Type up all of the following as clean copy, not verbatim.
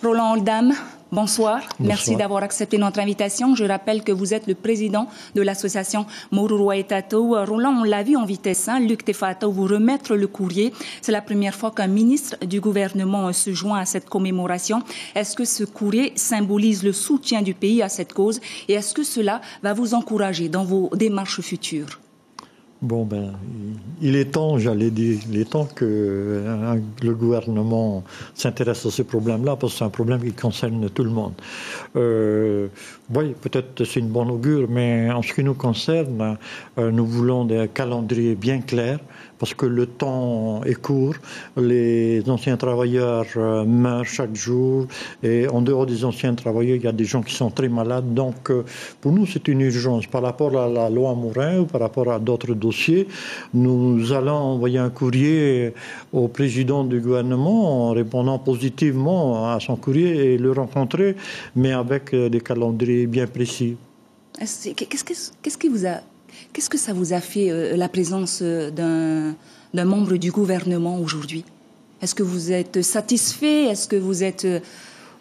Roland Oldam, bonsoir. Merci Bonsoir. d'avoir accepté notre invitation. Je rappelle que vous êtes le président de l'association Moruroa et Tatou. Roland, on l'a vu en vitesse, Luc Tefato vous remettre le courrier. C'est la première fois qu'un ministre du gouvernement se joint à cette commémoration. Est-ce que ce courrier symbolise le soutien du pays à cette cause et est-ce que cela va vous encourager dans vos démarches futures? Bon, il est temps, j'allais dire, il est temps que le gouvernement s'intéresse à ce problème-là, parce que c'est un problème qui concerne tout le monde. Oui, peut-être c'est une bonne augure, mais en ce qui nous concerne, nous voulons des calendriers bien clairs, parce que le temps est court, les anciens travailleurs meurent chaque jour, et en dehors des anciens travailleurs, il y a des gens qui sont très malades, donc pour nous c'est une urgence. Par rapport à la loi Morin ou par rapport à d'autres dossiers, nous allons envoyer un courrier au président du gouvernement en répondant positivement à son courrier et le rencontrer, mais avec des calendriers bien précis. Qu'est-ce que ça vous a fait, la présence d'un membre du gouvernement aujourd'hui? Est-ce que vous êtes satisfait? Est-ce que vous êtes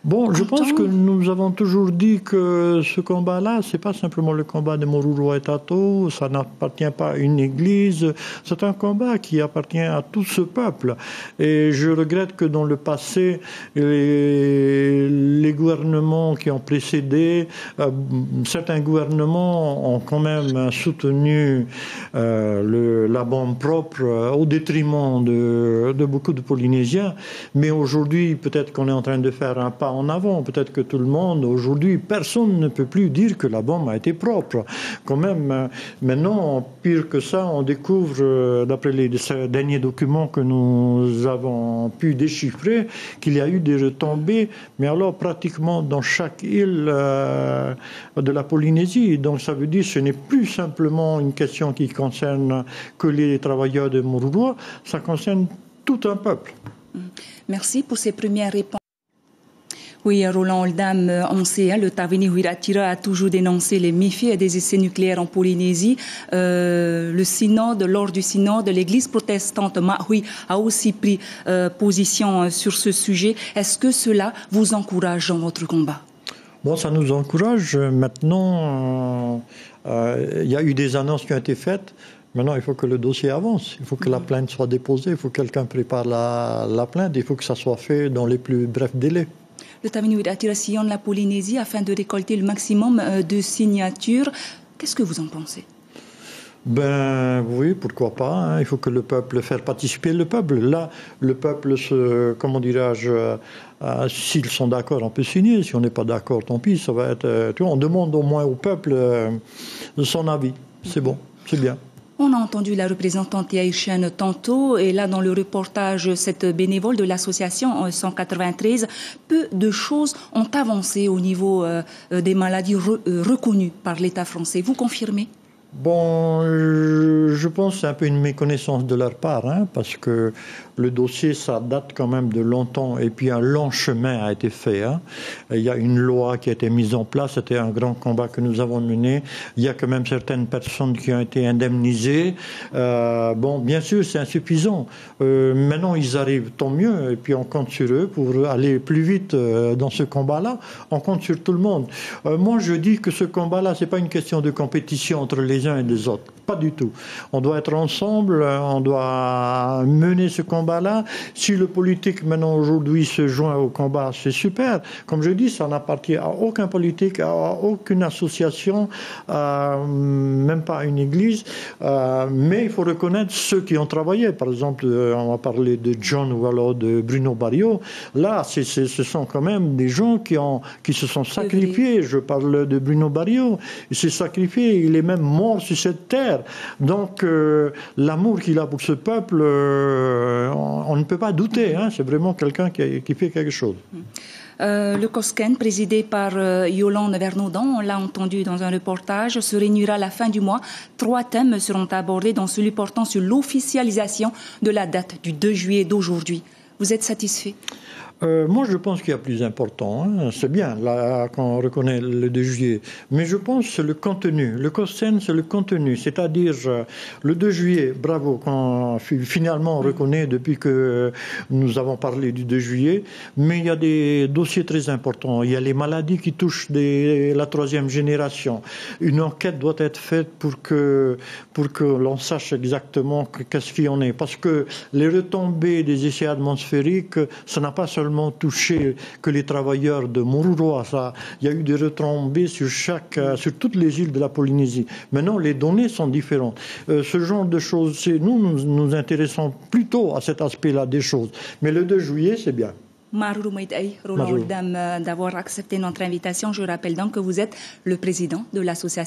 Bon, je content? pense que nous avons toujours dit que ce combat-là, c'est pas simplement le combat de Moruroa et Tatou, ça n'appartient pas à une église, c'est un combat qui appartient à tout ce peuple. Et je regrette que dans le passé, les gouvernements qui ont précédé, certains gouvernements ont quand même soutenu la bombe propre au détriment de beaucoup de Polynésiens. Mais aujourd'hui, peut-être qu'on est en train de faire un pas en avant. Peut-être que tout le monde, aujourd'hui, personne ne peut plus dire que la bombe a été propre. Quand même, maintenant, pire que ça, on découvre, d'après les derniers documents que nous avons pu déchiffrer, qu'il y a eu des retombées, mais alors pratiquement dans chaque île de la Polynésie. Donc ça veut dire que ce n'est plus simplement une question qui concerne que les travailleurs de Moruroa, ça concerne tout un peuple. Merci pour ces premières réponses. Oui, Roland Oldam, on sait, le Tavini Huiratira a toujours dénoncé les méfaits des essais nucléaires en Polynésie. Le synode, lors du synode, l'église protestante Mahui a aussi pris position sur ce sujet. Est-ce que cela vous encourage dans votre combat? Bon, ça nous encourage. Maintenant, il y a eu des annonces qui ont été faites. Maintenant, il faut que le dossier avance. Il faut que la plainte soit déposée. Il faut que quelqu'un prépare la plainte. Il faut que ça soit fait dans les plus brefs délais. Le Tavini Huiratira sillonne la Polynésie afin de récolter le maximum de signatures. Qu'est-ce que vous en pensez? Ben oui, pourquoi pas. Hein. Il faut que le peuple fasse participer le peuple. Là, le peuple comment dirais-je, s'ils sont d'accord, on peut signer. Si on n'est pas d'accord, tant pis. Ça va être. On demande au moins au peuple son avis. C'est bon, c'est bien. On a entendu la représentante haïtienne tantôt, et là dans le reportage, cette bénévole de l'association 193, peu de choses ont avancé au niveau des maladies reconnues par l'État français. Vous confirmez? Bon, je pense que c'est un peu une méconnaissance de leur part, hein, parce que le dossier, ça date quand même de longtemps, et puis un long chemin a été fait. Hein. Il y a une loi qui a été mise en place, c'était un grand combat que nous avons mené. Il y a quand même certaines personnes qui ont été indemnisées. Bon, bien sûr, c'est insuffisant. Maintenant, ils arrivent, tant mieux, et puis on compte sur eux pour aller plus vite dans ce combat-là. On compte sur tout le monde. Moi, je dis que ce combat-là, c'est pas une question de compétition entre les uns et les autres. Pas du tout. On doit être ensemble, on doit mener ce combat-là. Si le politique, maintenant, aujourd'hui, se joint au combat, c'est super. Comme je dis, ça n'appartient à aucun politique, à aucune association, même pas à une église. Mais il faut reconnaître ceux qui ont travaillé. Par exemple, on va parler de John ou alors de Bruno Barrio. Là, ce sont quand même des gens qui se sont sacrifiés. Je parle de Bruno Barrio. Il s'est sacrifié. Il est même mort sur cette terre. Donc, l'amour qu'il a pour ce peuple, on ne peut pas douter. Hein. C'est vraiment quelqu'un qui fait quelque chose. Le COSCEN, présidé par Yolande Vernaudon, on l'a entendu dans un reportage, se réunira à la fin du mois. 3 thèmes seront abordés, dont celui portant sur l'officialisation de la date du 2 juillet d'aujourd'hui. Vous êtes satisfait? Moi, je pense qu'il y a plus important. Hein. C'est bien là quand on reconnaît le 2 juillet. Mais je pense que c'est le contenu. Le COSCEN, c'est le contenu. C'est-à-dire, le 2 juillet, bravo, quand finalement on reconnaît depuis que nous avons parlé du 2 juillet. Mais il y a des dossiers très importants. Il y a les maladies qui touchent la 3e génération. Une enquête doit être faite pour que l'on sache exactement qu'est-ce qu'il y en est. Parce que les retombées des essais atmosphériques, ça n'a pas seulement touché que les travailleurs de Mururoa. Il y a eu des retombées sur toutes les îles de la Polynésie. Maintenant, les données sont différentes. Ce genre de choses, nous intéressons plutôt à cet aspect-là des choses. Mais le 2 juillet, c'est bien. Roland Oldam, d'avoir accepté notre invitation. Je rappelle donc que vous êtes le président de l'association